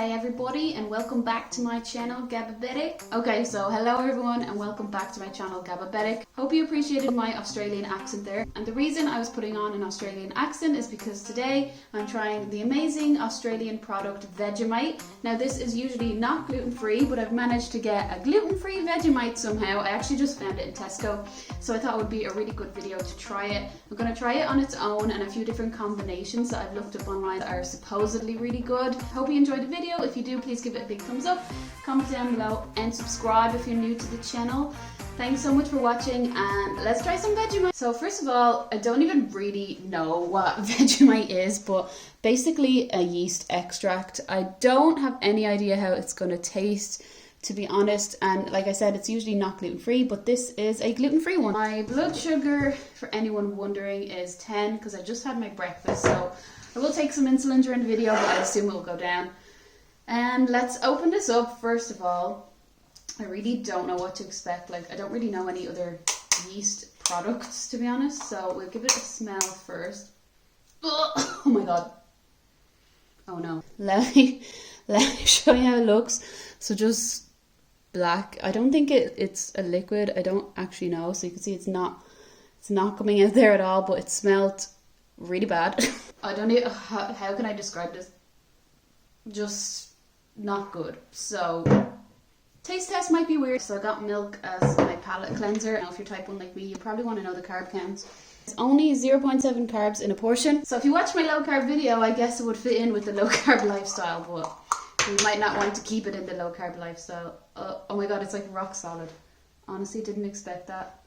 G'day everybody and welcome back to my channel Gabbabetic. Okay, so hello everyone and welcome back to my channel Gabbabetic. Hope you appreciated my Australian accent there. And the reason I was putting on an Australian accent is because today I'm trying the amazing Australian product Vegemite. Now this is usually not gluten-free, but I've managed to get a gluten-free Vegemite somehow. I actually just found it in Tesco, so I thought it would be a really good video to try it. I'm going to try it on its own and a few different combinations that I've looked up online that are supposedly really good. Hope you enjoyed the video. If you do, please give it a big thumbs up, comment down below and subscribe if you're new to the channel. Thanks so much for watching and let's try some Vegemite. So first of all, I don't even really know what Vegemite is, but basically a yeast extract. I don't have any idea how it's going to taste, to be honest, and like I said, it's usually not gluten-free, but this is a gluten-free one. My blood sugar, for anyone wondering, is 10 because I just had my breakfast, so I will take some insulin during the video, but I assume it will go down. And let's open this up. First of all, I really don't know what to expect. Like, I don't really know any other yeast products, to be honest, so we'll give it a smell first. Oh my god. Oh no. Let me show you how it looks. So just black. I don't think it's a liquid. I don't actually know. So you can see it's not coming out there at all, but it smelled really bad. I don't know how can I describe this? Just not good. So taste test might be weird. So I got milk as my palate cleanser. Now if you're type 1 like me, you probably want to know the carb count. It's only 0.7 carbs in a portion. So if you watch my low carb video, I guess it would fit in with the low carb lifestyle, but you might not want to keep it in the low carb lifestyle. Oh my god, it's like rock solid. Honestly, didn't expect that.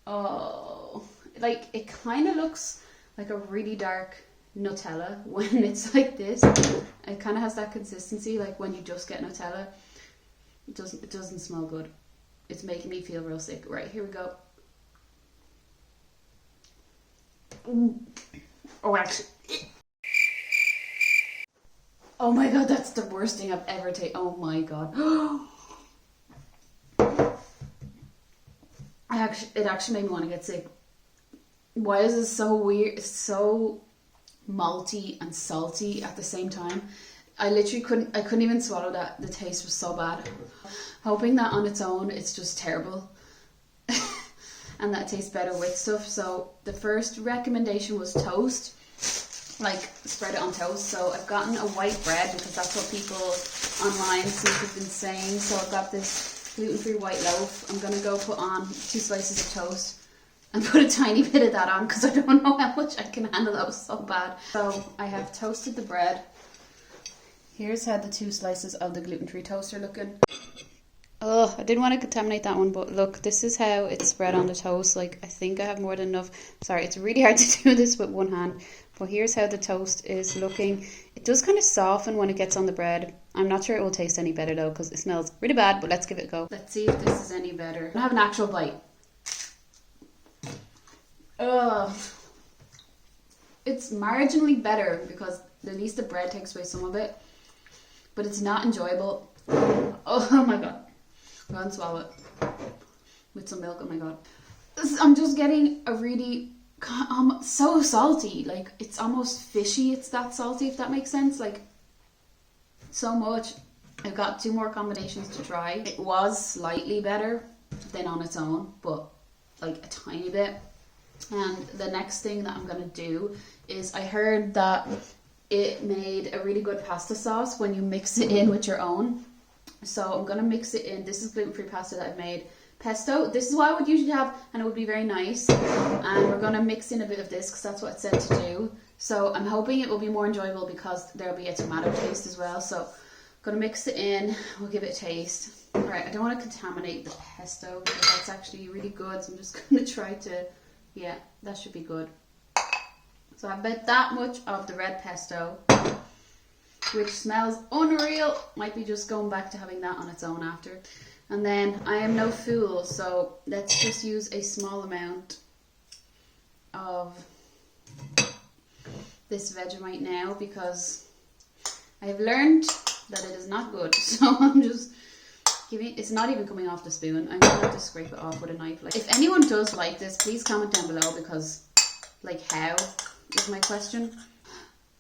Oh, like it kind of looks like a really dark Nutella when it's like this. It kind of has that consistency like when you just get Nutella. It doesn't smell good. It's making me feel real sick. Right, here we go. Oh, actually. Oh my god, that's the worst thing I've ever tasted. Oh my god. It actually made me want to get sick. Why is this so weird? It's so malty and salty at the same time. I literally couldn't even swallow that. The taste was so bad. Hoping that on its own it's just terrible and that it tastes better with stuff. So the first recommendation was toast, like spread it on toast. So I've gotten a white bread because that's what people online seem to have been saying. So I've got this gluten-free white loaf. I'm gonna go put on 2 slices of toast and put a tiny bit of that on because I don't know how much I can handle. That was so bad. So I have toasted the bread. Here's how the 2 slices of the gluten-free toast are looking. Oh, I didn't want to contaminate that one, but look, this is how it's spread on the toast. Like, I think I have more than enough. Sorry, it's really hard to do this with one hand, but here's how the toast is looking. It does kind of soften when it gets on the bread. I'm not sure it will taste any better though, because it smells really bad, but let's give it a go. Let's see if this is any better. I'll have an actual bite. Ugh. It's marginally better because at least the bread takes away some of it, but it's not enjoyable. Oh my god. Go and swallow it with some milk. Oh my god. I'm just getting a really so salty. Like, it's almost fishy. It's that salty, if that makes sense. Like, so much. I've got 2 more combinations to try. It was slightly better than on its own, but like a tiny bit. And the next thing that I'm gonna do is, I heard that it made a really good pasta sauce when you mix it in with your own. So I'm gonna mix it in. This is gluten-free pasta that I've made. Pesto, this is what I would usually have, and it would be very nice. And we're gonna mix in a bit of this because that's what it said to do. So I'm hoping it will be more enjoyable because there'll be a tomato taste as well. So I'm gonna mix it in. We'll give it a taste. All right, I don't want to contaminate the pesto because that's actually really good. So I'm just gonna try to, yeah, that should be good. So I bet that much of the red pesto, which smells unreal. Might be just going back to having that on its own after. And then I am no fool, so let's just use a small amount of this Vegemite now because I have learned that it is not good. So I'm just giving, it's not even coming off the spoon. I'm gonna have to scrape it off with a knife. Like, if anyone does like this, please comment down below because, like, how is my question.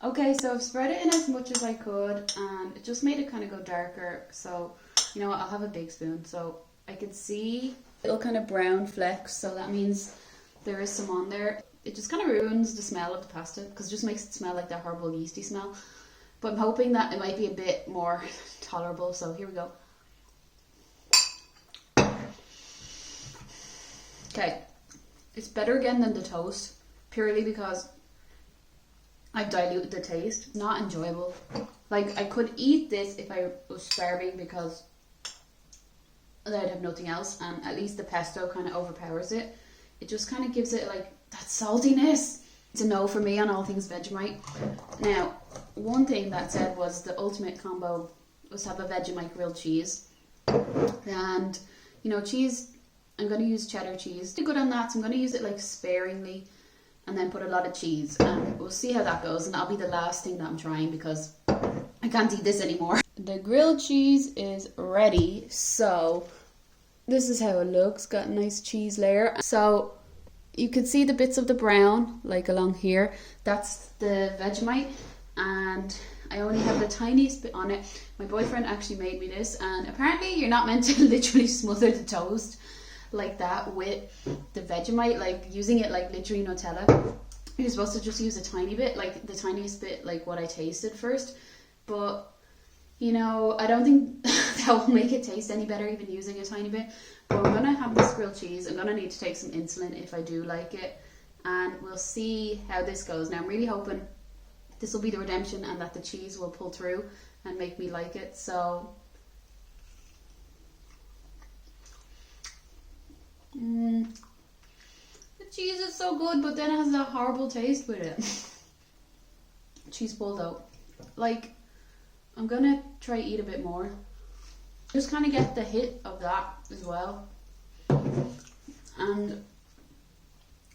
Okay, so I've spread it in as much as I could, and it just made it kind of go darker. So, you know what, I'll have a big spoon. So I could see little kind of brown flecks, so that means there is some on there. It just kind of ruins the smell of the pasta, because it just makes it smell like that horrible yeasty smell. But I'm hoping that it might be a bit more tolerable, so here we go. Okay, it's better again than the toast, purely because I've diluted the taste. Not enjoyable. Like, I could eat this if I was starving, because I'd have nothing else, and at least the pesto kind of overpowers it. It just kind of gives it like that saltiness. It's a no for me on all things Vegemite. Now, one thing that said was the ultimate combo was to have a Vegemite grilled cheese. And, you know, cheese, I'm going to use cheddar cheese. Pretty good on that, so I'm going to use it like sparingly and then put a lot of cheese. And we'll see how that goes, and that'll be the last thing that I'm trying because I can't eat this anymore. The grilled cheese is ready, so this is how it looks. Got a nice cheese layer. So you can see the bits of the brown, like along here. That's the Vegemite, and I only have the tiniest bit on it. My boyfriend actually made me this, and apparently you're not meant to literally smother the toast like that with the Vegemite, like using it like literally Nutella. You're supposed to just use a tiny bit, like the tiniest bit, like what I tasted first. But, you know, I don't think that will make it taste any better, even using a tiny bit. But I'm going to have this grilled cheese. I'm going to need to take some insulin if I do like it. And we'll see how this goes. Now, I'm really hoping this will be the redemption and that the cheese will pull through and make me like it. So, the cheese is so good, but then it has that horrible taste with it. Cheese pulled out. Like, I'm going to try to eat a bit more. Just kind of get the hit of that as well. And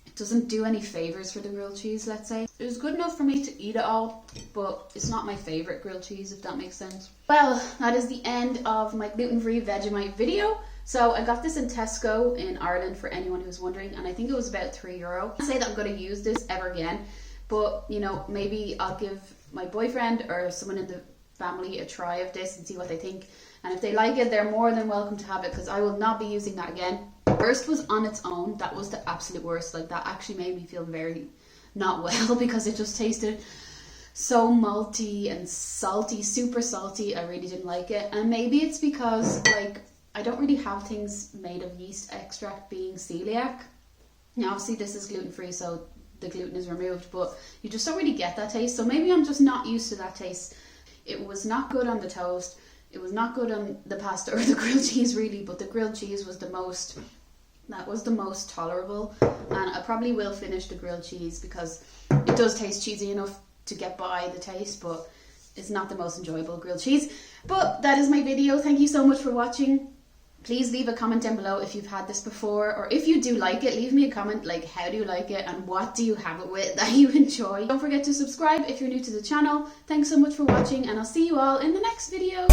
it doesn't do any favours for the grilled cheese, let's say. It was good enough for me to eat it all, but it's not my favourite grilled cheese, if that makes sense. Well, that is the end of my gluten-free Vegemite video. So I got this in Tesco in Ireland, for anyone who's wondering, and I think it was about €3. I say that I'm going to use this ever again, but, you know, maybe I'll give my boyfriend or someone in the family a try of this and see what they think. And if they like it, they're more than welcome to have it, because I will not be using that again. First was on its own. That was the absolute worst. Like, that actually made me feel very not well because it just tasted so malty and salty, super salty. I really didn't like it. And maybe it's because, like, I don't really have things made of yeast extract, being celiac. Now, obviously this is gluten-free, so the gluten is removed, but you just don't really get that taste. So maybe I'm just not used to that taste. It was not good on the toast. It was not good on the pasta or the grilled cheese, really, but the grilled cheese was the most, that was the most tolerable. And I probably will finish the grilled cheese because it does taste cheesy enough to get by the taste, but it's not the most enjoyable grilled cheese. But that is my video. Thank you so much for watching. Please leave a comment down below if you've had this before, or if you do like it, leave me a comment like how do you like it and what do you have it with that you enjoy. Don't forget to subscribe if you're new to the channel. Thanks so much for watching, and I'll see you all in the next video.